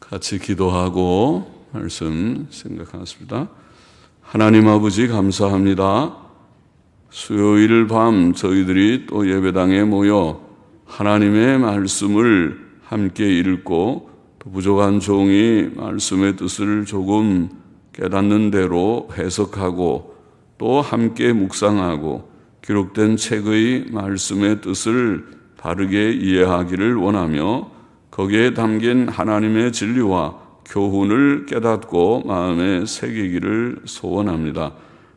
같이 기도하고 말씀 생각하겠습니다. 하나님 아버지 감사합니다. 수요일 밤 저희들이 또 예배당에 모여 하나님의 말씀을 함께 읽고 또 부족한 종이 말씀의 뜻을 조금 깨닫는 대로 해석하고 또 함께 묵상하고 기록된 책의 말씀의 뜻을 바르게 이해하기를 원하며 거기에 담긴 하나님의 진리와 교훈을 깨닫고 마음에 새기기를 소원합니다.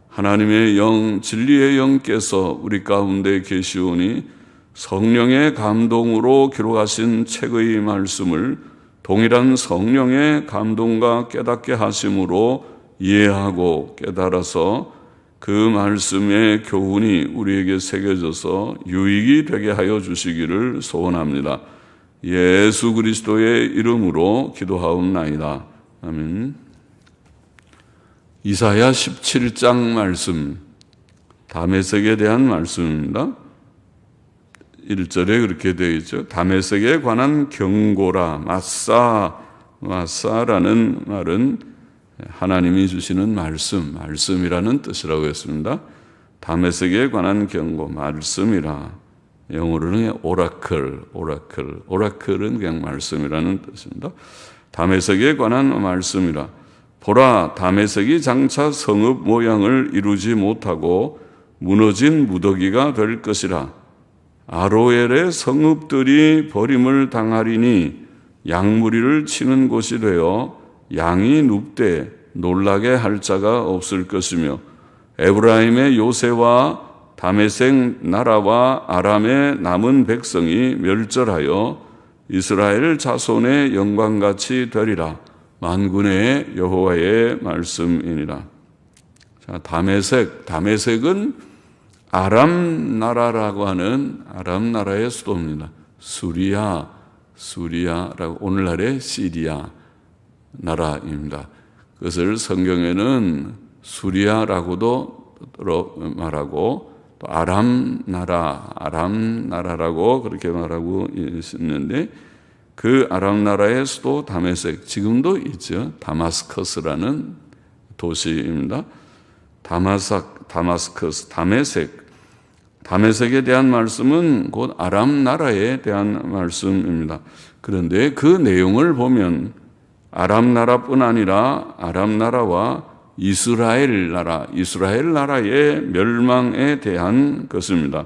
하나님의 영, 진리의 영께서 우리 가운데 계시오니 성령의 감동으로 기록하신 책의 말씀을 동일한 성령의 감동과 깨닫게 하심으로 이해하고 깨달아서 그 말씀의 교훈이 우리에게 새겨져서 유익이 되게 하여 주시기를 소원합니다. 예수 그리스도의 이름으로 기도하옵나이다. 아멘. 이사야 17장 말씀, 다메섹에 대한 말씀입니다. 1절에 그렇게 되어 있죠. 다메섹에 관한 경고라. 마사라는 말은 하나님이 주시는 말씀이라는 뜻이라고 했습니다. 다메섹에 관한 경고, 말씀이라. 영어로는 오라클은 그냥 말씀이라는 뜻입니다. 다메섹에 관한 말씀이라. 보라, 다메섹이 장차 성읍 모양을 이루지 못하고 무너진 무더기가 될 것이라. 아로엘의 성읍들이 버림을 당하리니 양무리를 치는 곳이 되어 양이 눕되 놀라게 할 자가 없을 것이며 에브라임의 요새와 다메섹 나라와 아람의 남은 백성이 멸절하여 이스라엘 자손의 영광같이 되리라. 만군의 여호와의 말씀이니라. 자, 다메섹은 아람 나라라고 하는 아람 나라의 수도입니다. 수리아라고 오늘날의 시리아 나라입니다. 그것을 성경에는 수리아라고도 말하고 또 아람 나라라고 그렇게 말하고 있는데 그 아람 나라의 수도 다메섹 지금도 있죠. 다마스커스라는 도시입니다. 다메섹에 대한 말씀은 곧 아람 나라에 대한 말씀입니다. 그런데 그 내용을 보면 아람 나라뿐 아니라 아람 나라와 이스라엘 나라의 멸망에 대한 것입니다.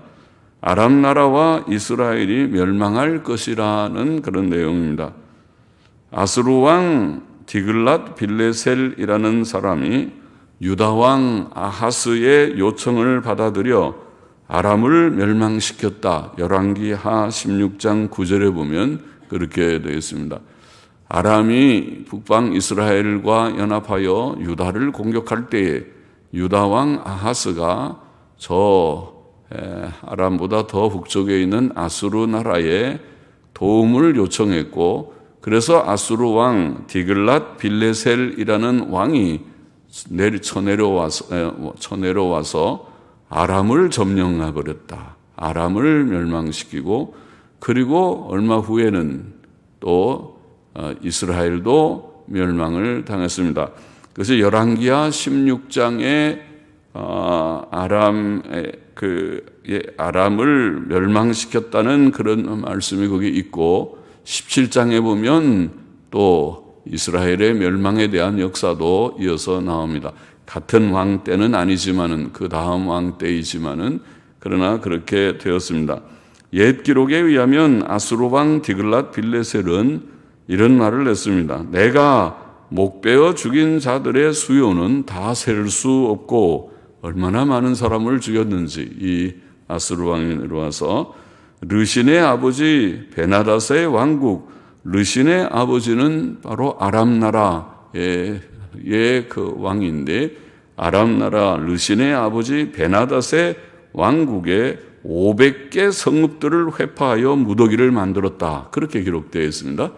아람 나라와 이스라엘이 멸망할 것이라는 그런 내용입니다. 아수르 왕 디글랏 빌레셀이라는 사람이 유다 왕 아하스의 요청을 받아들여 아람을 멸망시켰다. 열왕기하 16장 9절에 보면 그렇게 되어 있습니다. 아람이 북방 이스라엘과 연합하여 유다를 공격할 때에 유다 왕 아하스가 아람보다 더 북쪽에 있는 아수르 나라에 도움을 요청했고 그래서 아수르 왕 디글랏 빌레셀이라는 왕이 쳐내려와서 아람을 점령해 버렸다. 아람을 멸망시키고 그리고 얼마 후에는 또 이스라엘도 멸망을 당했습니다. 그래서 열왕기하 16장에 아람을 멸망시켰다는 그런 말씀이 거기 있고 17장에 보면 또 이스라엘의 멸망에 대한 역사도 이어서 나옵니다. 같은 왕 때는 아니지만은 그 다음 왕 때이지만은 그러나 그렇게 되었습니다. 옛 기록에 의하면 아수르 왕 디글랏 빌레셀은 이런 말을 했습니다. 내가 목베어 죽인 자들의 수요는 다 셀 수 없고 얼마나 많은 사람을 죽였는지 이 아수르 왕이 내려와서 르신의 아버지 베나닷의 왕국 르신의 아버지는 바로 아람 나라의 그 왕인데 아람 나라 르신의 아버지 베나닷의 왕국에 500개 성읍들을 회파하여 무더기를 만들었다. 그렇게 기록되어 있습니다.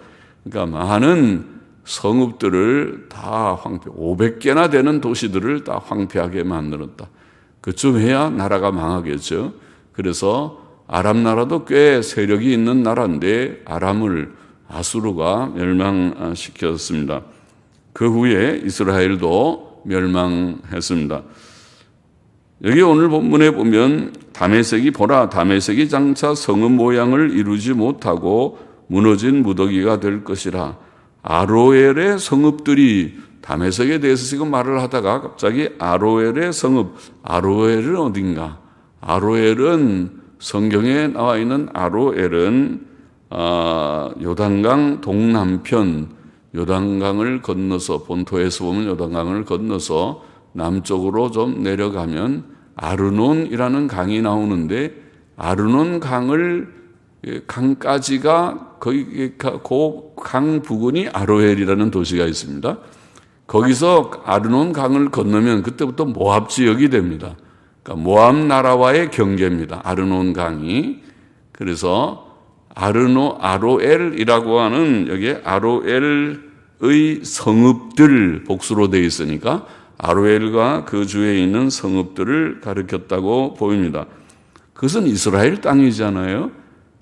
그러니까 많은 성읍들을 다 500개나 되는 도시들을 다 황폐하게 만들었다. 그쯤 해야 나라가 망하겠죠. 그래서 아람 나라도 꽤 세력이 있는 나라인데 아람을 아수르가 멸망시켰습니다. 그 후에 이스라엘도 멸망했습니다. 여기 오늘 본문에 보면 다메섹이 보라 다메섹이 장차 성읍 모양을 이루지 못하고 무너진 무더기가 될 것이라. 아로엘의 성읍들이 다메섹에 대해서 지금 말을 하다가 갑자기 아로엘의 성읍, 아로엘은 어딘가? 아로엘은 성경에 나와 있는 아로엘은 요단강 동남편, 요단강을 건너서 본토에서 보면 요단강을 건너서 남쪽으로 좀 내려가면 아르논이라는 강이 나오는데 아르논 강까지가 거기 그 강 부근이 아로엘이라는 도시가 있습니다. 거기서 아르논 강을 건너면 그때부터 모압 지역이 됩니다. 그러니까 모압 나라와의 경계입니다. 아르논 강이. 그래서 아로엘이라고 하는 여기에 아로엘의 성읍들 복수로 되어 있으니까 아로엘과 그 주에 있는 성읍들을 가리켰다고 보입니다. 그것은 이스라엘 땅이잖아요.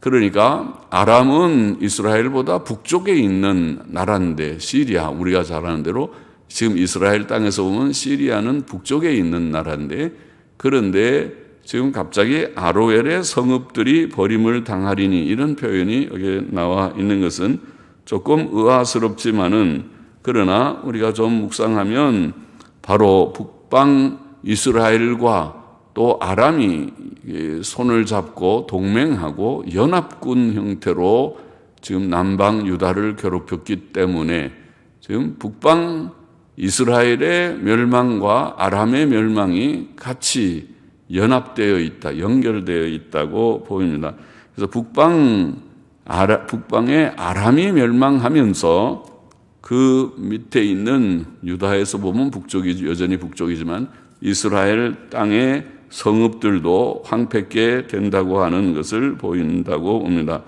그러니까 아람은 이스라엘보다 북쪽에 있는 나라인데 시리아, 우리가 잘 아는 대로 지금 이스라엘 땅에서 보면 시리아는 북쪽에 있는 나라인데 그런데 지금 갑자기 아로엘의 성읍들이 버림을 당하리니 이런 표현이 여기에 나와 있는 것은 조금 의아스럽지만은 그러나 우리가 좀 묵상하면 바로 북방 이스라엘과 또 아람이 손을 잡고 동맹하고 연합군 형태로 지금 남방 유다를 괴롭혔기 때문에 지금 북방 이스라엘의 멸망과 아람의 멸망이 같이 연합되어 있다, 연결되어 있다고 보입니다. 그래서 북방의 아람이 멸망하면서 그 밑에 있는 유다에서 보면 여전히 북쪽이지만 이스라엘 땅의 성읍들도 황폐케 된다고 하는 것을 보인다고 봅니다.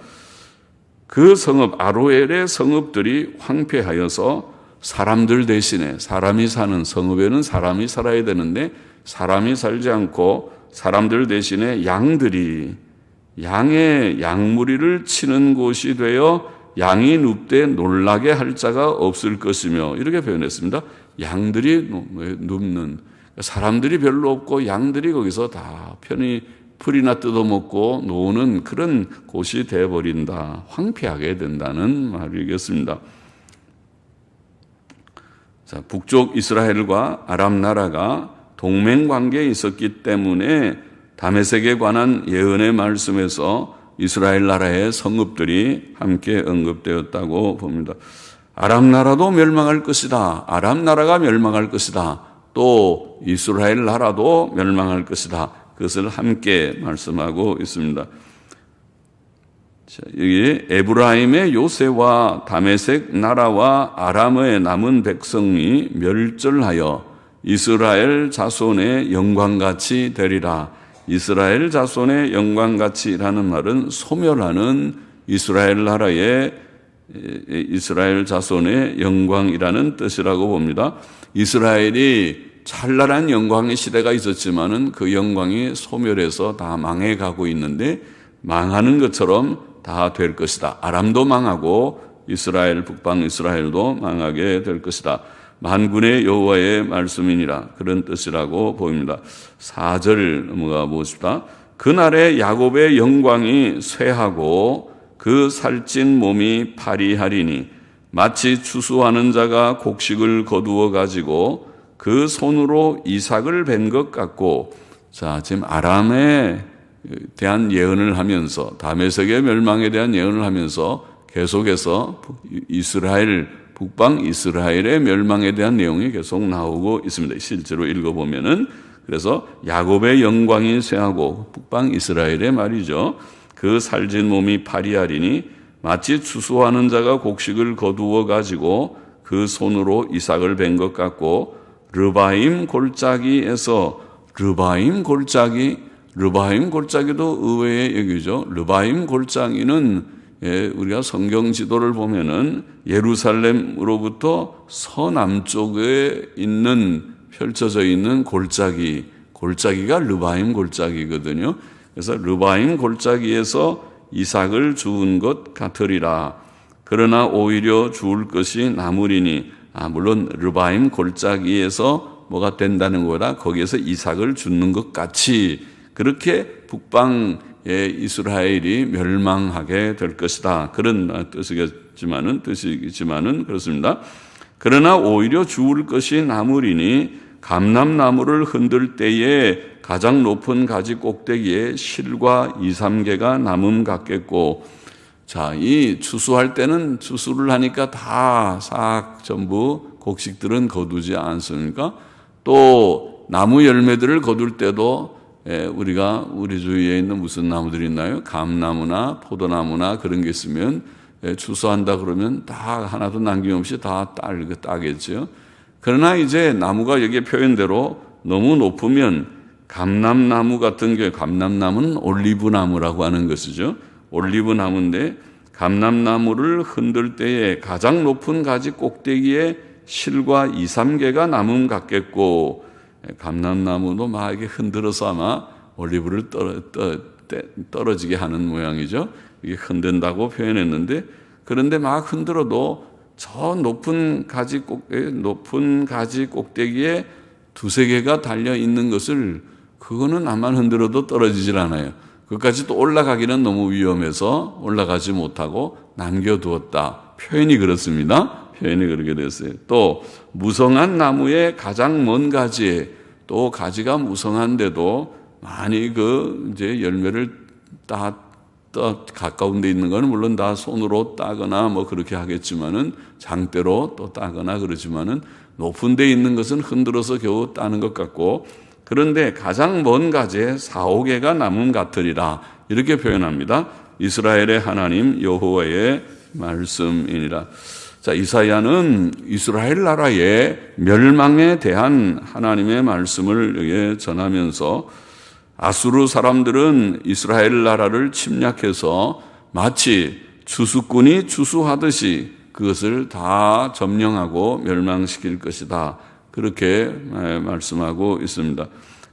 그 성읍, 아로엘의 성읍들이 황폐하여서 사람들 대신에 사람이 사는 성읍에는 사람이 살아야 되는데 사람이 살지 않고 사람들 대신에 양의 양무리를 치는 곳이 되어 양이 눕되 놀라게 할 자가 없을 것이며 이렇게 표현했습니다. 양들이 눕는 사람들이 별로 없고 양들이 거기서 다 편히 풀이나 뜯어먹고 노는 그런 곳이 되어버린다. 황폐하게 된다는 말이겠습니다. 자, 북쪽 이스라엘과 아람 나라가 동맹 관계에 있었기 때문에 다메섹에 관한 예언의 말씀에서 이스라엘 나라의 성읍들이 함께 언급되었다고 봅니다. 아람 나라도 멸망할 것이다. 아람 나라가 멸망할 것이다. 또 이스라엘 나라도 멸망할 것이다. 그것을 함께 말씀하고 있습니다. 자, 여기 에브라임의 요새와 다메섹 나라와 아람의 남은 백성이 멸절하여 이스라엘 자손의 영광같이 되리라. 이스라엘 자손의 영광같이라는 말은 소멸하는 이스라엘 나라의 이스라엘 자손의 영광이라는 뜻이라고 봅니다. 이스라엘이 찬란한 영광의 시대가 있었지만은 그 영광이 소멸해서 다 망해가고 있는데 망하는 것처럼 다 될 것이다. 아람도 망하고 이스라엘, 북방 이스라엘도 망하게 될 것이다. 만군의 여호와의 말씀이니라. 그런 뜻이라고 보입니다. 4절 넘어가 보십시다. 그날에 야곱의 영광이 쇠하고 그 살찐 몸이 파리하리니 마치 추수하는 자가 곡식을 거두어 가지고 그 손으로 이삭을 벤 것 같고, 자, 지금 아람에 대한 예언을 하면서 다메섹의 멸망에 대한 예언을 하면서 계속해서 이스라엘, 북방 이스라엘의 멸망에 대한 내용이 계속 나오고 있습니다. 실제로 읽어보면은 그래서 야곱의 영광이 쇠하고 북방 이스라엘의 말이죠. 그 살진 몸이 파리하리니 마치 추수하는 자가 곡식을 거두어 가지고 그 손으로 이삭을 벤 것 같고 르바임 골짜기에서 르바임 골짜기도 의외의 얘기죠. 르바임 골짜기는 우리가 성경 지도를 보면은 예루살렘으로부터 서남쪽에 펼쳐져 있는 골짜기가 르바임 골짜기거든요. 그래서 르바임 골짜기에서 이삭을 주운 것 같으리라. 그러나 오히려 주울 것이 남으리니. 물론 르바임 골짜기에서 뭐가 된다는 거다. 거기에서 이삭을 주는 것 같이 그렇게 북방의 이스라엘이 멸망하게 될 것이다. 그런 뜻이지만은 그렇습니다. 그러나 오히려 주울 것이 남으리니 감람나무를 흔들 때에 가장 높은 가지 꼭대기에 실과 2, 3개가 남음 같겠고. 자, 이 추수할 때는 추수를 하니까 다 싹 전부 곡식들은 거두지 않습니까? 또 나무 열매들을 거둘 때도 우리가 우리 주위에 있는 무슨 나무들이 있나요? 감나무나 포도나무나 그런 게 있으면 추수한다 그러면 다 하나도 남김없이 다 따겠죠. 그러나 이제 나무가 여기에 표현대로 너무 높으면 감람나무 같은 경우에, 감람나무는 올리브나무라고 하는 것이죠. 올리브나무인데 감람나무를 흔들 때에 가장 높은 가지 꼭대기에 실과 2, 3개가 남음 같겠고. 감람나무도 막 이렇게 흔들어서 아마 올리브를 떨어지게 하는 모양이죠. 이게 흔든다고 표현했는데, 그런데 막 흔들어도 저 높은 가지 꼭대기에 2, 3개가 달려 있는 것을, 그거는 암만 흔들어도 떨어지질 않아요. 그것까지 또 올라가기는 너무 위험해서 올라가지 못하고 남겨두었다. 표현이 그렇습니다. 표현이 그렇게 됐어요. 또 무성한 나무의 가장 먼 가지에, 또 가지가 무성한데도 많이 이제 열매를 가까운 데 있는 거는 물론 다 손으로 따거나 뭐 그렇게 하겠지만은, 장대로 또 따거나 그러지만은, 높은 데 있는 것은 흔들어서 겨우 따는 것 같고, 그런데 가장 먼 가지에 4, 5개가 남음 같으리라. 이렇게 표현합니다. 이스라엘의 하나님 여호와의 말씀이니라. 자, 이사야는 이스라엘 나라의 멸망에 대한 하나님의 말씀을 여기에 전하면서, 아수르 사람들은 이스라엘 나라를 침략해서 마치 추수꾼이 추수하듯이 그것을 다 점령하고 멸망시킬 것이다. 그렇게 말씀하고 있습니다.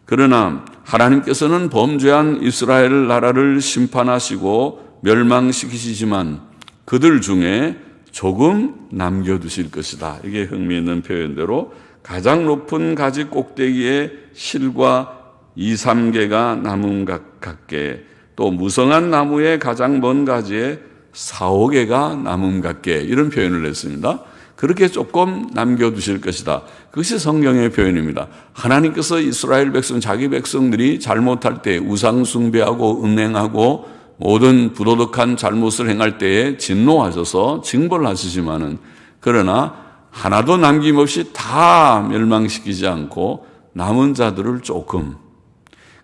그러나 하나님께서는 범죄한 이스라엘 나라를 심판하시고 멸망시키시지만 그들 중에 조금 남겨두실 것이다. 이게 흥미있는 표현대로 가장 높은 가지 꼭대기에 실과 2, 3개가 남음 같게, 또 무성한 나무의 가장 먼 가지에 4, 5개가 남음 같게, 이런 표현을 했습니다. 그렇게 조금 남겨두실 것이다. 그것이 성경의 표현입니다. 하나님께서 이스라엘 백성, 자기 백성들이 잘못할 때, 우상 숭배하고 음행하고 모든 부도덕한 잘못을 행할 때에 진노하셔서 징벌하시지만은, 그러나 하나도 남김없이 다 멸망시키지 않고 남은 자들을 조금,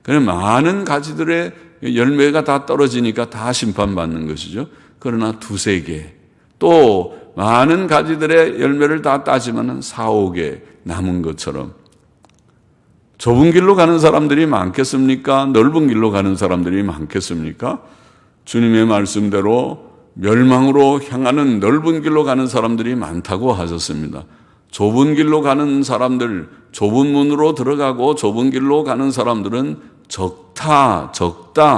그냥 많은 가지들의 열매가 다 떨어지니까 다 심판받는 것이죠. 그러나 2, 3개, 또 많은 가지들의 열매를 다 따지면 4, 5개 남은 것처럼. 좁은 길로 가는 사람들이 많겠습니까? 넓은 길로 가는 사람들이 많겠습니까? 주님의 말씀대로 멸망으로 향하는 넓은 길로 가는 사람들이 많다고 하셨습니다. 좁은 길로 가는 사람들, 좁은 문으로 들어가고 좁은 길로 가는 사람들은 적다,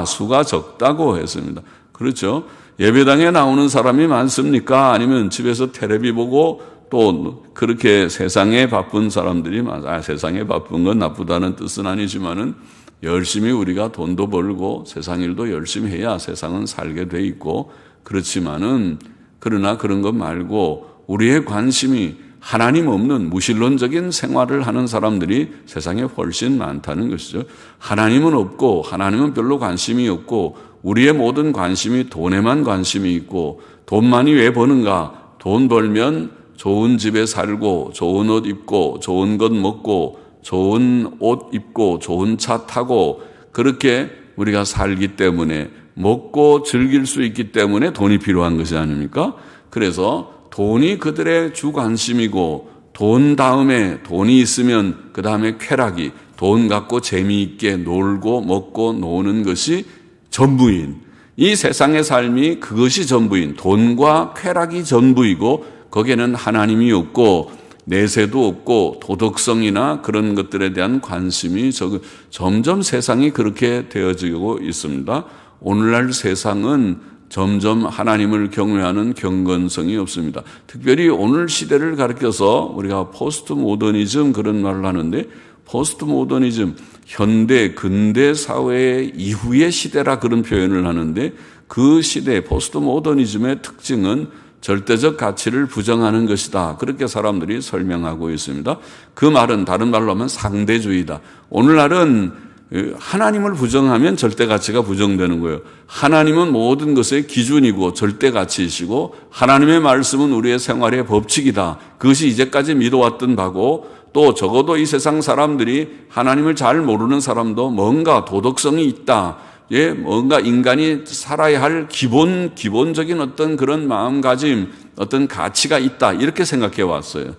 수가 적다고 했습니다. 그렇죠? 예배당에 나오는 사람이 많습니까? 아니면 집에서 텔레비 보고 또 그렇게 세상에 바쁜 사람들이 세상에 바쁜 건 나쁘다는 뜻은 아니지만은, 열심히 우리가 돈도 벌고 세상 일도 열심히 해야 세상은 살게 돼 있고, 그렇지만은, 그러나 그런 것 말고 우리의 관심이 하나님 없는 무신론적인 생활을 하는 사람들이 세상에 훨씬 많다는 것이죠. 하나님은 없고, 하나님은 별로 관심이 없고, 우리의 모든 관심이 돈에만 관심이 있고, 돈 많이 왜 버는가? 돈 벌면 좋은 집에 살고, 좋은 옷 입고, 좋은 것 먹고, 좋은 옷 입고, 좋은 차 타고, 그렇게 우리가 살기 때문에, 먹고 즐길 수 있기 때문에 돈이 필요한 것이 아닙니까? 그래서 돈이 그들의 주 관심이고, 돈 다음에, 돈이 있으면 그 다음에 쾌락이, 돈 갖고 재미있게 놀고 먹고 노는 것이 전부인, 이 세상의 삶이 그것이 전부인, 돈과 쾌락이 전부이고, 거기에는 하나님이 없고 내세도 없고 도덕성이나 그런 것들에 대한 관심이 점점 세상이 그렇게 되어지고 있습니다. 오늘날 세상은 점점 하나님을 경외하는 경건성이 없습니다. 특별히 오늘 시대를 가리켜서 우리가 포스트 모더니즘 그런 말을 하는데, 포스트 모더니즘, 현대 근대 사회 이후의 시대라 그런 표현을 하는데, 그 시대 포스트 모더니즘의 특징은 절대적 가치를 부정하는 것이다. 그렇게 사람들이 설명하고 있습니다. 그 말은 다른 말로 하면 상대주의다. 오늘날은 하나님을 부정하면 절대 가치가 부정되는 거예요. 하나님은 모든 것의 기준이고 절대 가치이시고 하나님의 말씀은 우리의 생활의 법칙이다. 그것이 이제까지 믿어왔던 바고, 또 적어도 이 세상 사람들이 하나님을 잘 모르는 사람도 뭔가 도덕성이 있다. 예, 뭔가 인간이 살아야 할 기본적인 어떤 그런 마음가짐, 어떤 가치가 있다. 이렇게 생각해 왔어요.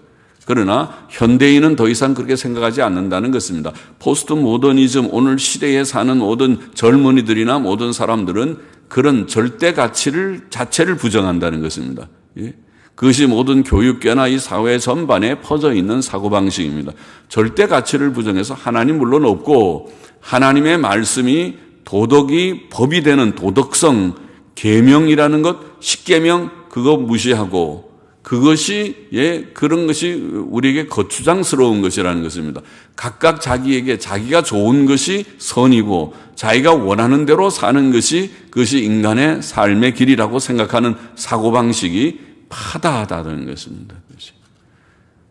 그러나 현대인은 더 이상 그렇게 생각하지 않는다는 것입니다. 포스트 모더니즘, 오늘 시대에 사는 모든 젊은이들이나 모든 사람들은 그런 절대 가치를 자체를 부정한다는 것입니다. 예? 그것이 모든 교육계나 이 사회 전반에 퍼져 있는 사고방식입니다. 절대 가치를 부정해서 하나님 물론 없고, 하나님의 말씀이 도덕이 법이 되는 도덕성, 계명이라는 것, 십계명 그거 무시하고, 그것이 그런 것이 우리에게 거추장스러운 것이라는 것입니다. 각각 자기에게 자기가 좋은 것이 선이고 자기가 원하는 대로 사는 것이 그것이 인간의 삶의 길이라고 생각하는 사고방식이 파다하다는 것입니다.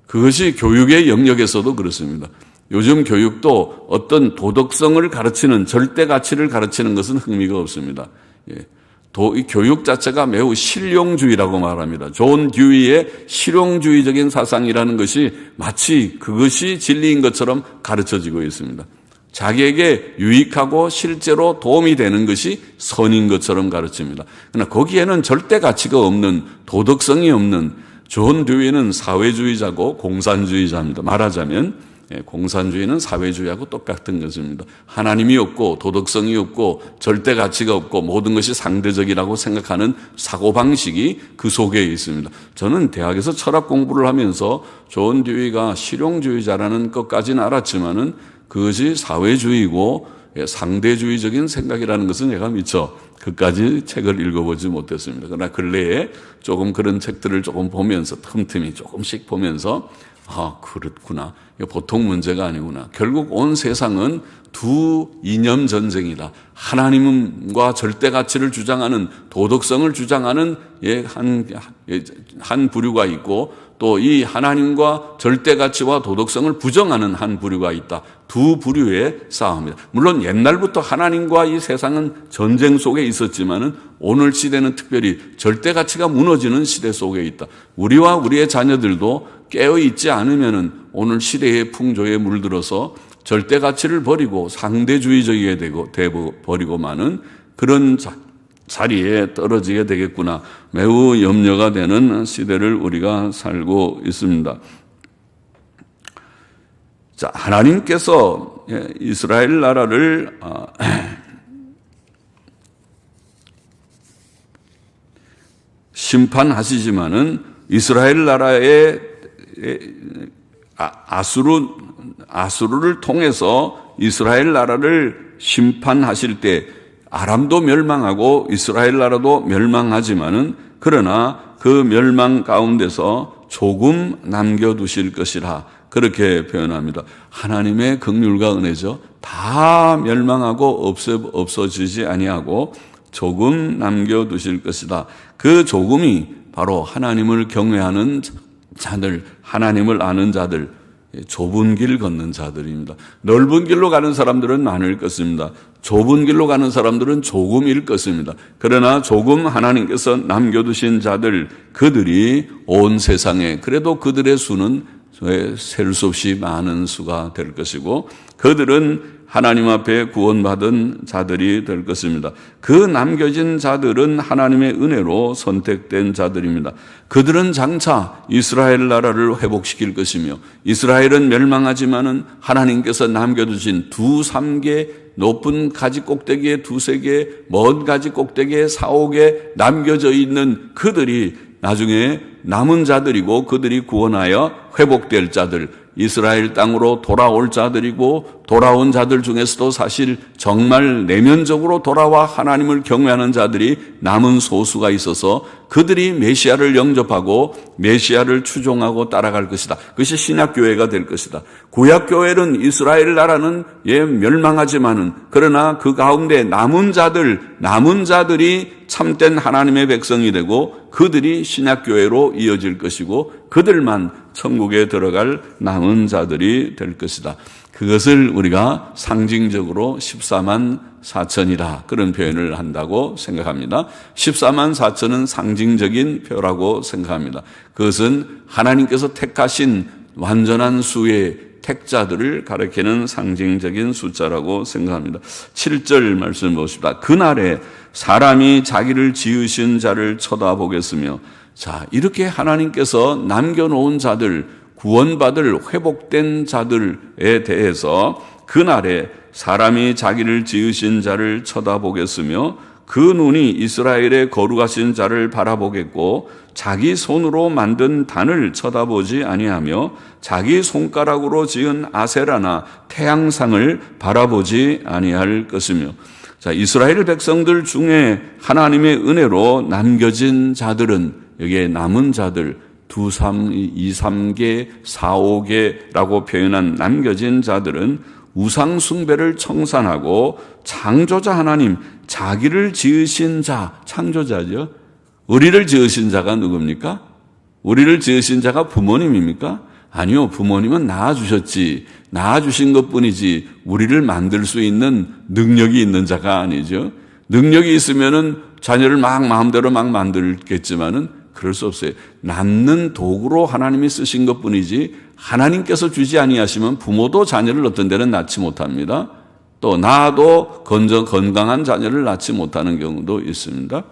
그것이 교육의 영역에서도 그렇습니다. 요즘 교육도 어떤 도덕성을 가르치는 절대 가치를 가르치는 것은 흥미가 없습니다. 이 교육 자체가 매우 실용주의라고 말합니다. 존 듀이의 실용주의적인 사상이라는 것이 마치 그것이 진리인 것처럼 가르쳐지고 있습니다. 자기에게 유익하고 실제로 도움이 되는 것이 선인 것처럼 가르칩니다. 그러나 거기에는 절대 가치가 없는, 도덕성이 없는, 존 듀이는 사회주의자고 공산주의자입니다. 말하자면 공산주의는 사회주의하고 똑같은 것입니다. 하나님이 없고 도덕성이 없고 절대 가치가 없고 모든 것이 상대적이라고 생각하는 사고방식이 그 속에 있습니다. 저는 대학에서 철학 공부를 하면서 존 듀이가 실용주의자라는 것까지는 알았지만은 그것이 사회주의고 상대주의적인 생각이라는 것은 제가 미처 그까지 책을 읽어보지 못했습니다. 그러나 근래에 조금 그런 책들을 조금 보면서 틈틈이 조금씩 보면서 그렇구나. 이거 보통 문제가 아니구나. 결국 온 세상은 두 이념 전쟁이다. 하나님과 절대 가치를 주장하는, 도덕성을 주장하는 한 부류가 있고, 또 이 하나님과 절대 가치와 도덕성을 부정하는 한 부류가 있다. 두 부류의 싸움이다. 물론 옛날부터 하나님과 이 세상은 전쟁 속에 있었지만은 오늘 시대는 특별히 절대 가치가 무너지는 시대 속에 있다. 우리와 우리의 자녀들도 깨어 있지 않으면은 오늘 시대의 풍조에 물들어서 절대 가치를 버리고 상대주의적이게 버리고 마는 그런 자리에 떨어지게 되겠구나. 매우 염려가 되는 시대를 우리가 살고 있습니다. 자, 하나님께서 이스라엘 나라를 심판하시지만은 이스라엘 나라의 아수르를 통해서 이스라엘 나라를 심판하실 때 아람도 멸망하고 이스라엘 나라도 멸망하지만은 그러나 그 멸망 가운데서 조금 남겨두실 것이라 그렇게 표현합니다. 하나님의 긍휼과 은혜죠. 다 멸망하고 없어지지 아니하고 조금 남겨두실 것이다. 그 조금이 바로 하나님을 경외하는 자들, 하나님을 아는 자들, 좁은 길 걷는 자들입니다. 넓은 길로 가는 사람들은 많을 것입니다. 좁은 길로 가는 사람들은 조금일 것입니다. 그러나 조금 하나님께서 남겨두신 자들, 그들이 온 세상에, 그래도 그들의 수는 셀 수 없이 많은 수가 될 것이고, 그들은 하나님 앞에 구원받은 자들이 될 것입니다. 그 남겨진 자들은 하나님의 은혜로 선택된 자들입니다. 그들은 장차 이스라엘 나라를 회복시킬 것이며, 이스라엘은 멸망하지만은 하나님께서 남겨두신 2-3개 높은 가지 꼭대기에 2-3개, 먼 가지 꼭대기에 4-5개 남겨져 있는 그들이 나중에 남은 자들이고, 그들이 구원하여 회복될 자들, 이스라엘 땅으로 돌아올 자들이고, 돌아온 자들 중에서도 사실 정말 내면적으로 돌아와 하나님을 경외하는 자들이 남은 소수가 있어서 그들이 메시아를 영접하고 메시아를 추종하고 따라갈 것이다. 그것이 신약교회가 될 것이다. 구약교회는 이스라엘 나라는 멸망하지만은, 그러나 그 가운데 남은 자들이 참된 하나님의 백성이 되고 그들이 신약교회로 이어질 것이고 그들만 천국에 들어갈 남은 자들이 될 것이다. 그것을 우리가 상징적으로 14만 4천이라 그런 표현을 한다고 생각합니다. 14만 4천은 상징적인 표라고 생각합니다. 그것은 하나님께서 택하신 완전한 수의 택자들을 가리키는 상징적인 숫자라고 생각합니다. 7절 말씀 보십시다. 그날에 사람이 자기를 지으신 자를 쳐다보겠으며, 자, 이렇게 하나님께서 남겨놓은 자들, 구원받을 회복된 자들에 대해서 그날에 사람이 자기를 지으신 자를 쳐다보겠으며 그 눈이 이스라엘의 거룩하신 자를 바라보겠고 자기 손으로 만든 단을 쳐다보지 아니하며 자기 손가락으로 지은 아세라나 태양상을 바라보지 아니할 것이며. 자, 이스라엘 백성들 중에 하나님의 은혜로 남겨진 자들은, 여기에 남은 자들 2, 3개, 4, 5개라고 표현한 남겨진 자들은 우상 숭배를 청산하고 창조자 하나님, 자기를 지으신 자, 창조자죠. 우리를 지으신 자가 누굽니까? 우리를 지으신 자가 부모님입니까? 아니요, 부모님은 낳아주셨지. 낳아주신 것뿐이지 우리를 만들 수 있는 능력이 있는 자가 아니죠. 능력이 있으면은 자녀를 마음대로 만들겠지만은 그럴 수 없어요. 낳는 도구로 하나님이 쓰신 것뿐이지 하나님께서 주지 아니하시면 부모도 자녀를 어떤 데는 낳지 못합니다. 또 낳아도 건강한 자녀를 낳지 못하는 경우도 있습니다.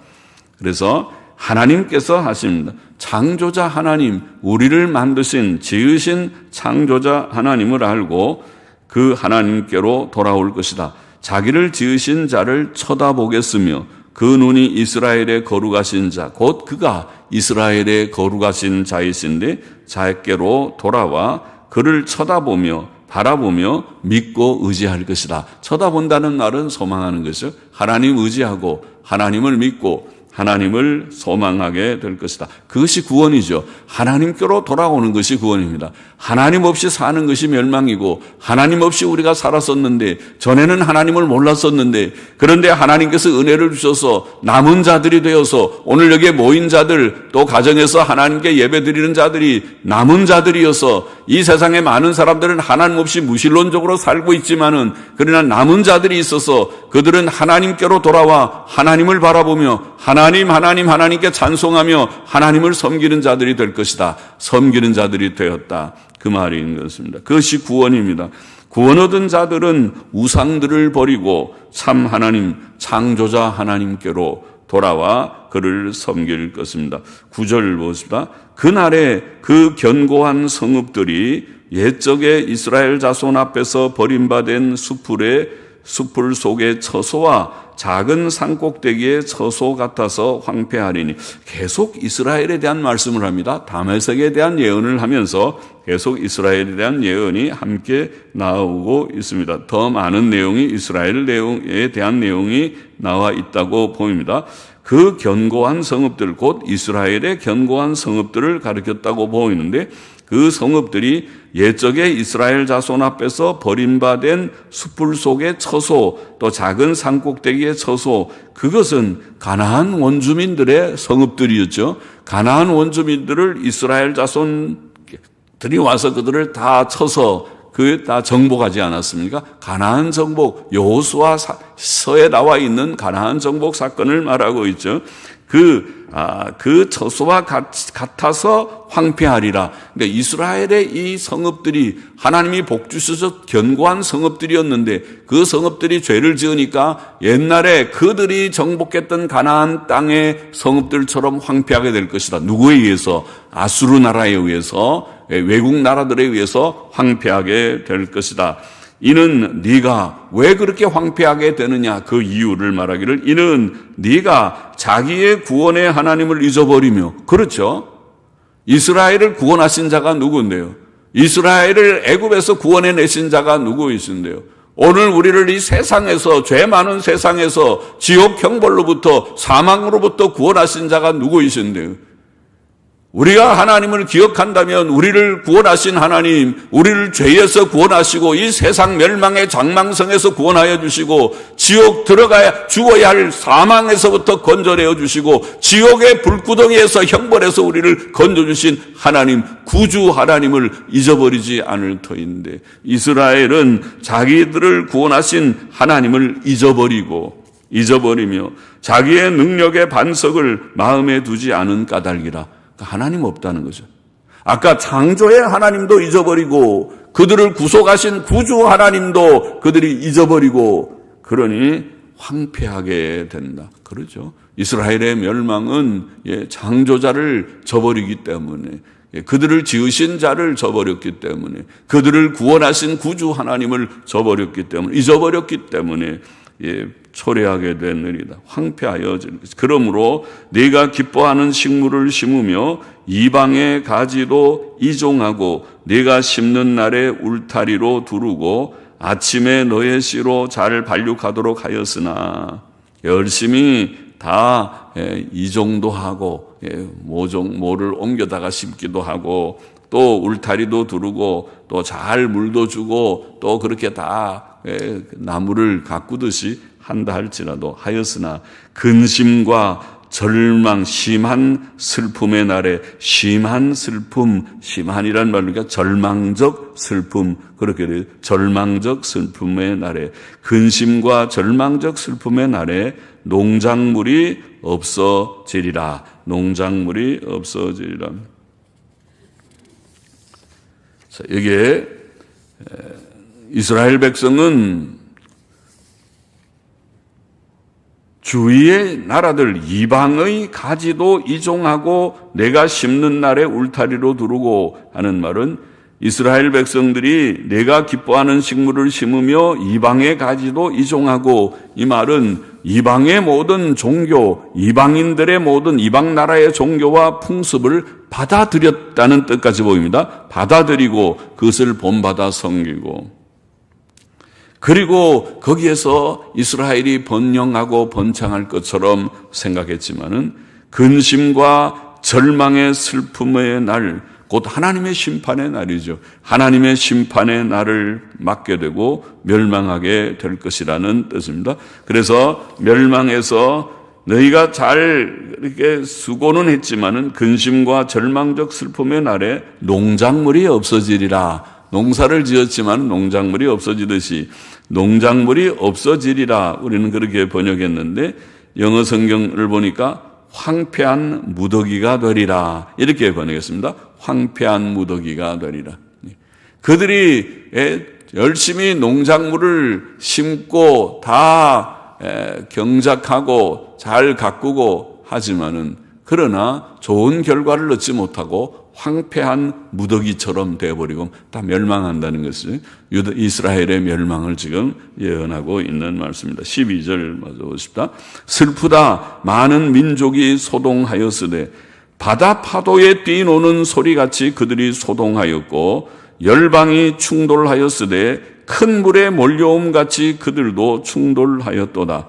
그래서 하나님께서 하십니다. 창조자 하나님, 우리를 만드신, 지으신 창조자 하나님을 알고 그 하나님께로 돌아올 것이다. 자기를 지으신 자를 쳐다보겠으며 그 눈이 이스라엘의 거룩하신 자, 곧 그가 이스라엘의 거룩하신 자이신데 자기께로 돌아와 그를 쳐다보며 바라보며 믿고 의지할 것이다. 쳐다본다는 말은 소망하는 것이죠. 하나님 의지하고 하나님을 믿고 하나님을 소망하게 될 것이다. 그것이 구원이죠. 하나님께로 돌아오는 것이 구원입니다. 하나님 없이 사는 것이 멸망이고 하나님 없이 우리가 살았었는데, 전에는 하나님을 몰랐었는데, 그런데 하나님께서 은혜를 주셔서 남은 자들이 되어서 오늘 여기에 모인 자들, 또 가정에서 하나님께 예배드리는 자들이 남은 자들이어서 이 세상에 많은 사람들은 하나님 없이 무신론적으로 살고 있지만은, 그러나 남은 자들이 있어서 그들은 하나님께로 돌아와 하나님을 바라보며 하나님께 찬송하며 하나님을 섬기는 자들이 될 것이다. 섬기는 자들이 되었다. 그 말인 것입니다. 그것이 구원입니다. 구원 얻은 자들은 우상들을 버리고 참 하나님, 창조자 하나님께로 돌아와 그를 섬길 것입니다. 9절 보십시다. 그날에 그 견고한 성읍들이 옛적에 이스라엘 자손 앞에서 버림받은 숲풀 속의 처소와 작은 산꼭대기의 처소 같아서 황폐하리니. 계속 이스라엘에 대한 말씀을 합니다. 다메섹에 대한 예언을 하면서 계속 이스라엘에 대한 예언이 함께 나오고 있습니다. 더 많은 내용이 이스라엘에 대한 내용이 나와 있다고 보입니다. 그 견고한 성읍들, 곧 이스라엘의 견고한 성읍들을 가리켰다고 보이는데, 그 성읍들이 옛적에 이스라엘 자손 앞에서 버림받은 숲풀 속의 처소, 또 작은 산꼭대기의 처소, 그것은 가나안 원주민들의 성읍들이었죠. 가나안 원주민들을 이스라엘 자손들이 와서 그들을 다 쳐서 다 정복하지 않았습니까? 가나안 정복, 여호수아서에 나와 있는 가나안 정복 사건을 말하고 있죠. 그 처소와 같아서 황폐하리라. 그러니까 이스라엘의 이 성읍들이 하나님이 복 주셔서 견고한 성읍들이었는데, 그 성읍들이 죄를 지으니까 옛날에 그들이 정복했던 가나안 땅의 성읍들처럼 황폐하게 될 것이다. 누구에 의해서? 아수르 나라에 의해서, 외국 나라들에 의해서 황폐하게 될 것이다. 이는 네가 왜 그렇게 황폐하게 되느냐, 그 이유를 말하기를, 이는 네가 자기의 구원의 하나님을 잊어버리며. 그렇죠. 이스라엘을 구원하신 자가 누구인데요? 이스라엘을 애굽에서 구원해 내신 자가 누구이신데요? 오늘 우리를 이 세상에서, 죄 많은 세상에서, 지옥 형벌로부터, 사망으로부터 구원하신 자가 누구이신데요? 우리가 하나님을 기억한다면 우리를 구원하신 하나님, 우리를 죄에서 구원하시고 이 세상 멸망의 장망성에서 구원하여 주시고, 지옥 들어가야 죽어야 할 사망에서부터 건져내어 주시고, 지옥의 불구덩이에서 형벌에서 우리를 건져주신 하나님, 구주 하나님을 잊어버리지 않을 터인데, 이스라엘은 자기들을 구원하신 하나님을 잊어버리며 자기의 능력의 반석을 마음에 두지 않은 까닭이라. 하나님 없다는 거죠. 아까 창조의 하나님도 잊어버리고 그들을 구속하신 구주 하나님도 그들이 잊어버리고, 그러니 황폐하게 된다. 그렇죠. 이스라엘의 멸망은 창조자를 저버리기 때문에, 그들을 지으신 자를 저버렸기 때문에, 그들을 구원하신 구주 하나님을 잊어버렸기 때문에 초래하게 되느니라. 황폐하여. 그러므로 네가 기뻐하는 식물을 심으며 이방의 가지도 이종하고 네가 심는 날에 울타리로 두르고 아침에 너의 씨로 잘 발육하도록 하였으나, 열심히 다 이종도 하고 모를 옮겨다가 심기도 하고 또 울타리도 두르고 또 잘 물도 주고 또 그렇게 다 나무를 가꾸듯이 한다 할지라도, 하였으나 근심과 절망, 심한 슬픔의 날에, 심한 슬픔, 심한이란 말이니까 절망적 슬픔, 그렇게 돼요. 절망적 슬픔의 날에, 근심과 절망적 슬픔의 날에 농작물이 없어지리라. 농작물이 없어지리라. 자, 이게 이스라엘 백성은 주위의 나라들 이방의 가지도 이종하고 내가 심는 날에 울타리로 두르고 하는 말은, 이스라엘 백성들이 내가 기뻐하는 식물을 심으며 이방의 가지도 이종하고, 이 말은 이방의 모든 종교, 이방인들의 모든 이방 나라의 종교와 풍습을 받아들였다는 뜻까지 보입니다. 받아들이고 그것을 본받아 섬기고, 그리고 거기에서 이스라엘이 번영하고 번창할 것처럼 생각했지만은, 근심과 절망의 슬픔의 날, 곧 하나님의 심판의 날이죠. 하나님의 심판의 날을 맞게 되고 멸망하게 될 것이라는 뜻입니다. 그래서 멸망해서 너희가 잘 이렇게 수고는 했지만은 근심과 절망적 슬픔의 날에 농작물이 없어지리라. 농사를 지었지만 농작물이 없어지듯이 농작물이 없어지리라. 우리는 그렇게 번역했는데, 영어 성경을 보니까 황폐한 무더기가 되리라. 이렇게 번역했습니다. 황폐한 무더기가 되리라. 그들이 열심히 농작물을 심고 다 경작하고 잘 가꾸고 하지만은, 그러나 좋은 결과를 얻지 못하고 황폐한 무더기처럼 되어버리고 다 멸망한다는 것을, 이스라엘의 멸망을 지금 예언하고 있는 말씀입니다. 12절 맞아 보십시다. 슬프다. 많은 민족이 소동하였으되 바다 파도에 뛰노는 소리같이 그들이 소동하였고, 열방이 충돌하였으되 큰 물에 몰려옴같이 그들도 충돌하였도다.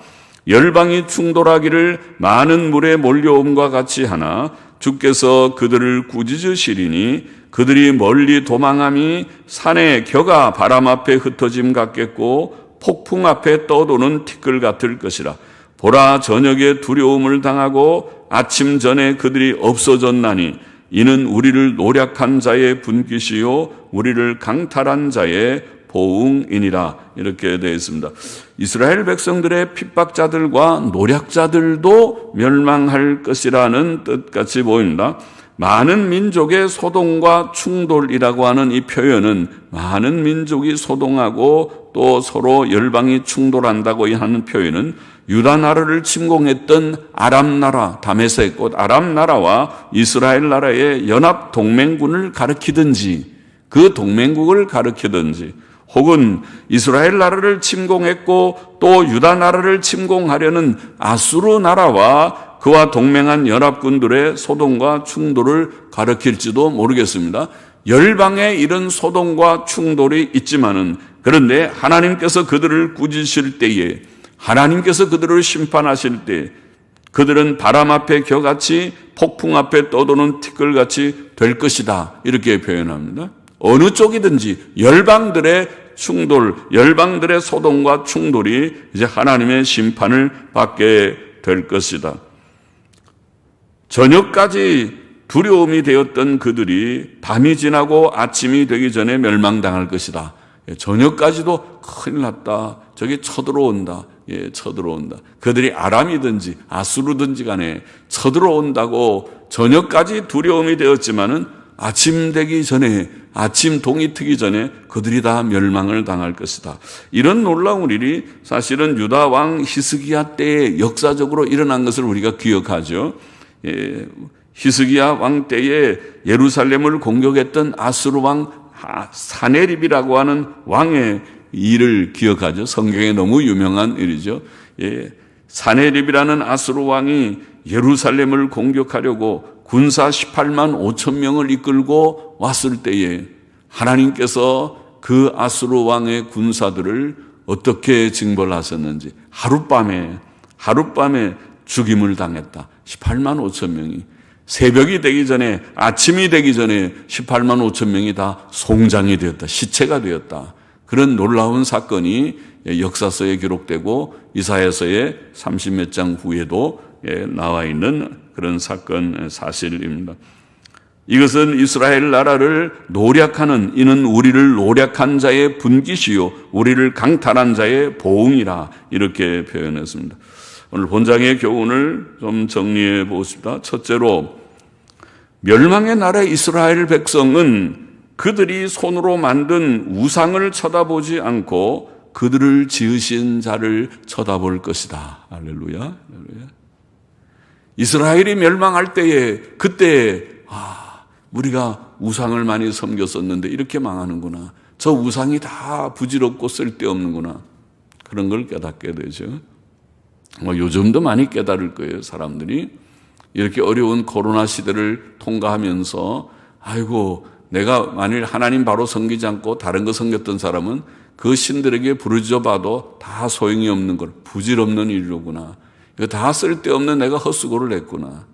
열방이 충돌하기를 많은 물에 몰려옴과 같이 하나 주께서 그들을 꾸짖으시리니 그들이 멀리 도망함이 산의 겨가 바람 앞에 흩어짐 같겠고 폭풍 앞에 떠도는 티끌 같을 것이라. 보라, 저녁에 두려움을 당하고 아침 전에 그들이 없어졌나니 이는 우리를 노략한 자의 분깃이요 우리를 강탈한 자의 보응이니라. 이렇게 되어 있습니다. 이스라엘 백성들의 핍박자들과 노략자들도 멸망할 것이라는 뜻같이 보입니다. 많은 민족의 소동과 충돌이라고 하는 이 표현은, 많은 민족이 소동하고 또 서로 열방이 충돌한다고 하는 표현은 유다 나라를 침공했던 아람 나라, 다메섹, 곧 아람 나라와 이스라엘 나라의 연합 동맹군을 가리키든지, 그 동맹국을 가리키든지, 혹은 이스라엘 나라를 침공했고 또 유다 나라를 침공하려는 아수르 나라와 그와 동맹한 연합군들의 소동과 충돌을 가리킬지도 모르겠습니다. 열방에 이런 소동과 충돌이 있지만은, 그런데 하나님께서 그들을 꾸짖으실 때에, 하나님께서 그들을 심판하실 때 그들은 바람 앞에 겨같이 폭풍 앞에 떠도는 티끌같이 될 것이다, 이렇게 표현합니다. 어느 쪽이든지 열방들의 충돌, 열방들의 소동과 충돌이 이제 하나님의 심판을 받게 될 것이다. 저녁까지 두려움이 되었던 그들이 밤이 지나고 아침이 되기 전에 멸망당할 것이다. 저녁까지도 큰일 났다, 저기 쳐들어온다, 쳐들어온다. 그들이 아람이든지 아수르든지 간에 쳐들어온다고 저녁까지 두려움이 되었지만은 아침 되기 전에, 아침 동이 트기 전에 그들이 다 멸망을 당할 것이다. 이런 놀라운 일이 사실은 유다 왕 히스기야 때에 역사적으로 일어난 것을 우리가 기억하죠. 히스기야 왕 때에 예루살렘을 공격했던 아수르 왕 사네립이라고 하는 왕의 일을 기억하죠. 성경에 너무 유명한 일이죠. 사네립이라는 아수르 왕이 예루살렘을 공격하려고 군사 18만 5천 명을 이끌고 왔을 때에 하나님께서 그 아수르 왕의 군사들을 어떻게 징벌하셨는지 하룻밤에 죽임을 당했다. 18만 5천 명이 새벽이 되기 전에, 아침이 되기 전에 18만 5천 명이 다 송장이 되었다, 시체가 되었다. 그런 놀라운 사건이 역사서에 기록되고 이사야서의 30몇 장 후에도 나와 있는 그런 사건 사실입니다. 이것은 이스라엘 나라를 노략하는, 이는 우리를 노략한 자의 분깃이요 우리를 강탈한 자의 보응이라, 이렇게 표현했습니다. 오늘 본장의 교훈을 좀 정리해 보십시다. 첫째로, 멸망의 나라 이스라엘 백성은 그들이 손으로 만든 우상을 쳐다보지 않고 그들을 지으신 자를 쳐다볼 것이다. 할렐루야. 할렐루야. 이스라엘이 멸망할 때에, 그때 우리가 우상을 많이 섬겼었는데 이렇게 망하는구나, 저 우상이 다 부질없고 쓸데없는구나, 그런 걸 깨닫게 되죠. 요즘도 많이 깨달을 거예요. 사람들이 이렇게 어려운 코로나 시대를 통과하면서, 아이고, 내가 만일 하나님 바로 섬기지 않고 다른 거 섬겼던 사람은 그 신들에게 부르짖어 봐도 다 소용이 없는 걸, 부질없는 일이로구나, 이거 다 쓸데없는 내가 헛수고를 했구나.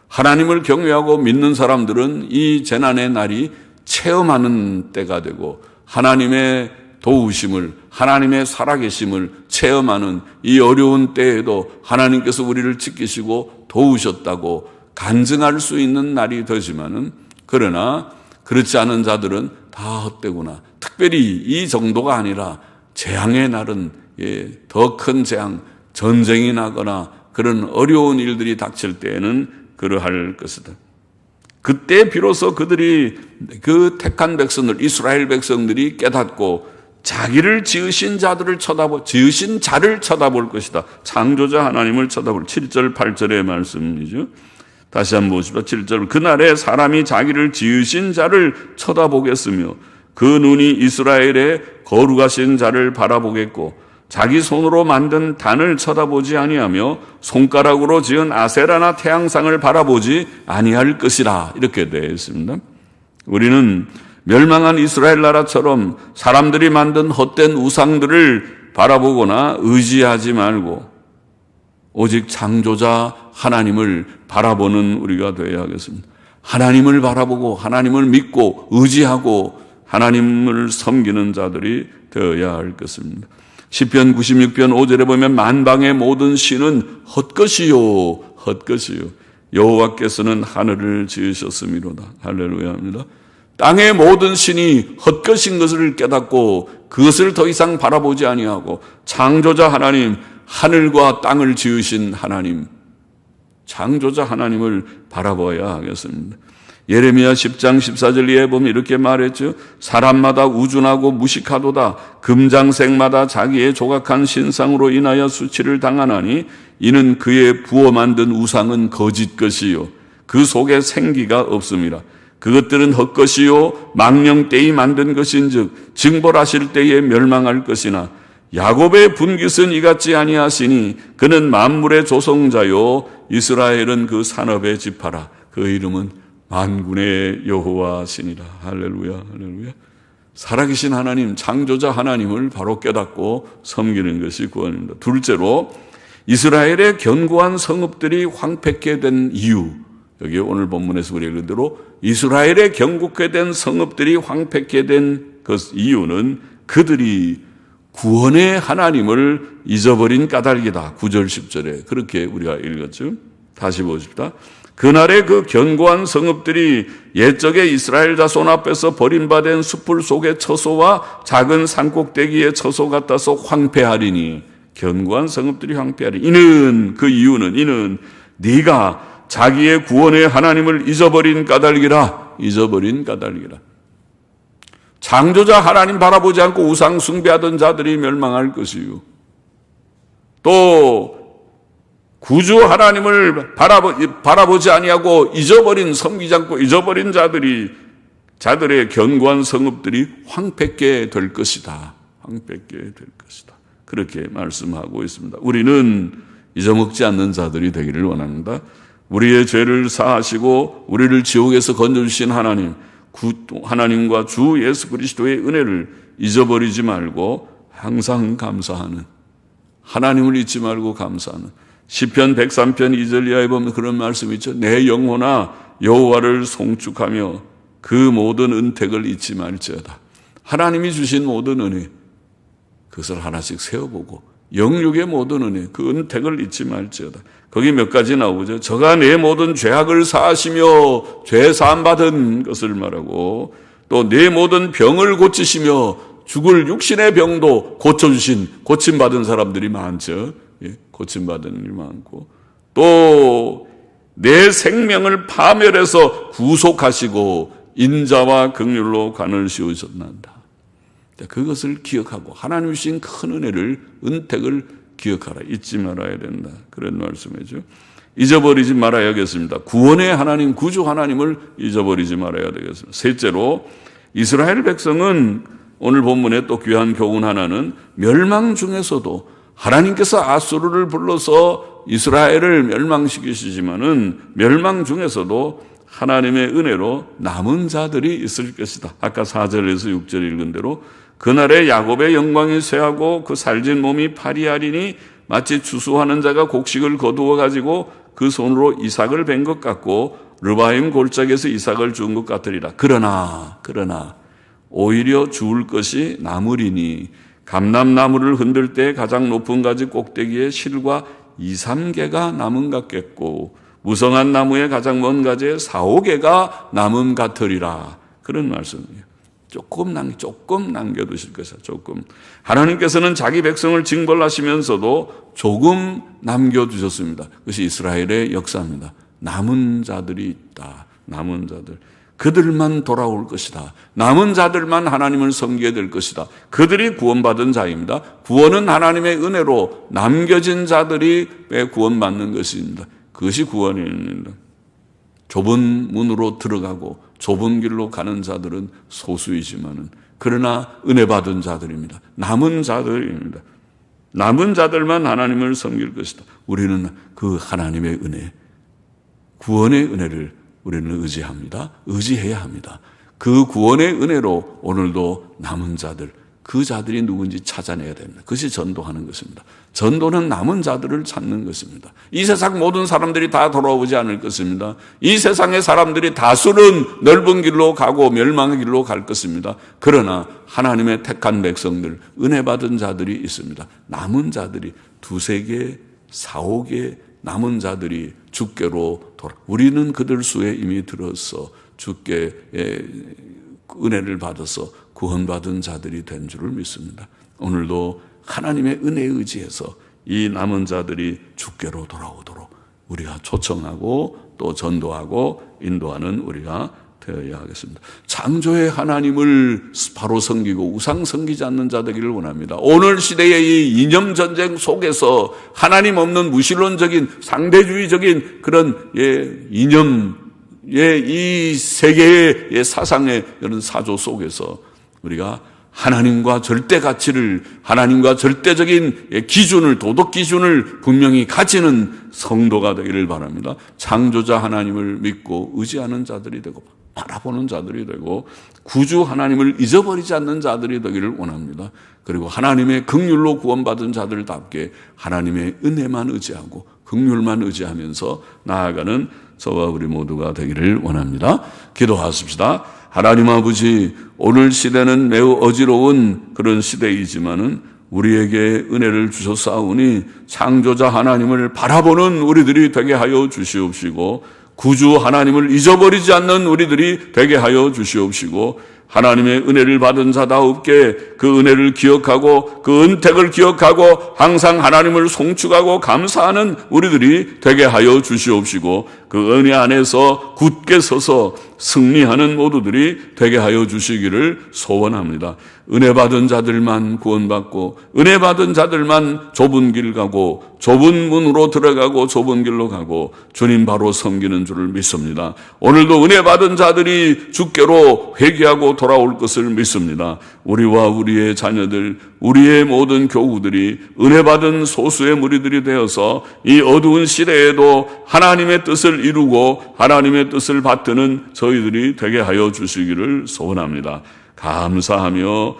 하나님을 경외하고 믿는 사람들은 이 재난의 날이 체험하는 때가 되고, 하나님의 도우심을, 하나님의 살아계심을 체험하는 이 어려운 때에도 하나님께서 우리를 지키시고 도우셨다고 간증할 수 있는 날이 되지만은, 그러나 그렇지 않은 자들은 다 헛되구나. 특별히 이 정도가 아니라 재앙의 날은, 더 큰 재앙, 전쟁이 나거나 그런 어려운 일들이 닥칠 때에는 그러할 것이다. 그때 비로소 그들이, 그 택한 백성들, 이스라엘 백성들이 깨닫고 자기를 지으신 자들을 지으신 자를 쳐다볼 것이다. 창조자 하나님을 쳐다볼, 7절 8절의 말씀이죠. 다시 한번 보십시오. 7절, 그날에 사람이 자기를 지으신 자를 쳐다보겠으며 그 눈이 이스라엘의 거룩하신 자를 바라보겠고 자기 손으로 만든 단을 쳐다보지 아니하며 손가락으로 지은 아세라나 태양상을 바라보지 아니할 것이라, 이렇게 되어 있습니다. 우리는 멸망한 이스라엘 나라처럼 사람들이 만든 헛된 우상들을 바라보거나 의지하지 말고 오직 창조자 하나님을 바라보는 우리가 되어야 하겠습니다. 하나님을 바라보고 하나님을 믿고 의지하고 하나님을 섬기는 자들이 되어야 할 것입니다. 시편 96편 5절에 보면 만방의 모든 신은 헛것이요 헛것이요 여호와께서는 하늘을 지으셨음이로다. 할렐루야 합니다. 땅의 모든 신이 헛것인 것을 깨닫고 그것을 더 이상 바라보지 아니하고 창조자 하나님, 하늘과 땅을 지으신 하나님, 창조자 하나님을 바라봐야 하겠습니다. 예레미야 10장 14절에 보면 이렇게 말했죠. 사람마다 우준하고 무식하도다. 금장색마다 자기의 조각한 신상으로 인하여 수치를 당하나니 이는 그의 부어 만든 우상은 거짓 것이요 그 속에 생기가 없음이라. 그것들은 헛것이요 망령되이 만든 것인즉 징벌하실 때에 멸망할 것이나 야곱의 분깃은 이같지 아니하시니 그는 만물의 조성자요 이스라엘은 그 산업의 지파라. 그 이름은 만군의 여호와시니라. 할렐루야, 할렐루야. 살아계신 하나님, 창조자 하나님을 바로 깨닫고 섬기는 것이 구원입니다. 둘째로, 이스라엘의 견고한 성읍들이 황폐케 된 이유. 여기 오늘 본문에서 우리 읽은 대로 이스라엘의 견고케 된 성읍들이 황폐케 된 그 이유는 그들이 구원의 하나님을 잊어버린 까닭이다. 9절 10절에 그렇게 우리가 읽었죠. 다시 보십시다. 그날의 그 견고한 성읍들이 옛적의 이스라엘 자손 앞에서 버림받은 숲풀 속의 처소와 작은 산꼭대기의 처소 같아서 황폐하리니, 견고한 성읍들이 황폐하리니, 이는 네가 자기의 구원의 하나님을 잊어버린 까닭이라. 창조자 하나님 바라보지 않고 우상 숭배하던 자들이 멸망할 것이요, 또 구주 하나님을 바라보지 아니하고 섬기지 않고 잊어버린 자들의 견고한 성읍들이 황폐케 될 것이다. 그렇게 말씀하고 있습니다. 우리는 잊어먹지 않는 자들이 되기를 원합니다. 우리의 죄를 사하시고 우리를 지옥에서 건져주신 하나님과 주 예수 그리스도의 은혜를 잊어버리지 말고 항상 감사하는, 하나님을 잊지 말고 감사하는, 시편 103편 2절 이하에 보면 그런 말씀이 있죠. 내 영혼아 여호와를 송축하며 그 모든 은택을 잊지 말지어다. 하나님이 주신 모든 은혜, 그것을 하나씩 세어보고 영육의 모든 은혜, 그 은택을 잊지 말지어다. 거기 몇 가지 나오죠. 저가 내 모든 죄악을 사하시며 죄 사함 받은 것을 말하고, 또 내 모든 병을 고치시며 죽을 육신의 병도 고쳐주신, 고침받은 사람들이 많죠. 고침받은 일이 많고, 또 내 생명을 파멸해서 구속하시고 인자와 긍휼로 관을 씌우셨나이다. 그것을 기억하고 하나님 주신 큰 은혜를, 은택을 기억하라. 잊지 말아야 된다. 그런 말씀이죠. 잊어버리지 말아야겠습니다. 구원의 하나님, 구주 하나님을 잊어버리지 말아야 되겠습니다. 셋째로, 이스라엘 백성은 오늘 본문에 또 귀한 교훈 하나는 멸망 중에서도 하나님께서 아수르를 불러서 이스라엘을 멸망시키시지만은 멸망 중에서도 하나님의 은혜로 남은 자들이 있을 것이다. 아까 4절에서 6절 읽은 대로 그날에 야곱의 영광이 쇠하고 그 살진 몸이 파리하리니 마치 추수하는 자가 곡식을 거두어 가지고 그 손으로 이삭을 벤 것 같고 르바임 골짜기에서 이삭을 준 것 같으리라. 그러나 오히려 주울 것이 남으리니 감람나무를 흔들 때 가장 높은 가지 꼭대기에 실과 2-3개가 남은 같겠고 무성한 나무의 가장 먼 가지에 4-5개가 남은 같으리라. 그런 말씀이에요. 조금 남겨두실 것이다. 조금. 하나님께서는 자기 백성을 징벌하시면서도 조금 남겨두셨습니다. 그것이 이스라엘의 역사입니다. 남은 자들이 있다. 남은 자들. 그들만 돌아올 것이다. 남은 자들만 하나님을 섬기게 될 것이다. 그들이 구원받은 자입니다. 구원은 하나님의 은혜로 남겨진 자들이 구원받는 것입니다. 그것이 구원입니다. 좁은 문으로 들어가고 좁은 길로 가는 자들은 소수이지만은 그러나 은혜 받은 자들입니다. 남은 자들입니다. 남은 자들만 하나님을 섬길 것이다. 우리는 그 하나님의 은혜, 구원의 은혜를 우리는 의지해야 합니다. 그 구원의 은혜로 오늘도 남은 자들, 그 자들이 누군지 찾아내야 됩니다. 그것이 전도하는 것입니다. 전도는 남은 자들을 찾는 것입니다. 이 세상 모든 사람들이 다 돌아오지 않을 것입니다. 이 세상의 사람들이 다수는 넓은 길로 가고 멸망의 길로 갈 것입니다. 그러나 하나님의 택한 백성들, 은혜 받은 자들이 있습니다. 남은 자들이 2-3개, 4-5개 남은 자들이 주께로 우리는 그들 수에 이미 들어서 주께 은혜를 받아서 구원받은 자들이 된 줄을 믿습니다. 오늘도 하나님의 은혜에 의지해서 이 남은 자들이 주께로 돌아오도록 우리가 초청하고 또 전도하고 인도하는 우리가 되어야 하겠습니다. 창조의 하나님을 바로 섬기고 우상 섬기지 않는 자 되기를 원합니다. 오늘 시대의 이 이념 전쟁 속에서 하나님 없는 무신론적인 상대주의적인 그런 이념의 이 세계의 사상의 이런 사조 속에서 우리가 하나님과 절대 가치를, 하나님과 절대적인 기준을, 도덕 기준을 분명히 가지는 성도가 되기를 바랍니다. 창조자 하나님을 믿고 의지하는 자들이 되고 바라보는 자들이 되고 구주 하나님을 잊어버리지 않는 자들이 되기를 원합니다. 그리고 하나님의 긍휼로 구원받은 자들답게 하나님의 은혜만 의지하고 긍휼만 의지하면서 나아가는 저와 우리 모두가 되기를 원합니다. 기도하십시다. 하나님 아버지, 오늘 시대는 매우 어지러운 그런 시대이지만은 우리에게 은혜를 주셨사오니 창조자 하나님을 바라보는 우리들이 되게 하여 주시옵시고 구주 하나님을 잊어버리지 않는 우리들이 되게 하여 주시옵시고 하나님의 은혜를 받은 자다웁게 그 은혜를 기억하고 그 은택을 기억하고 항상 하나님을 송축하고 감사하는 우리들이 되게 하여 주시옵시고 그 은혜 안에서 굳게 서서 승리하는 모두들이 되게 하여 주시기를 소원합니다. 은혜 받은 자들만 구원받고 은혜 받은 자들만 좁은 길 가고 좁은 문으로 들어가고 좁은 길로 가고 주님 바로 섬기는 줄을 믿습니다. 오늘도 은혜 받은 자들이 주께로 회개하고 돌아올 것을 믿습니다. 우리와 우리의 자녀들, 우리의 모든 교우들이 은혜 받은 소수의 무리들이 되어서 이 어두운 시대에도 하나님의 뜻을 이루고 하나님의 뜻을 받드는 저희들이 되게 하여 주시기를 소원합니다. 감사하며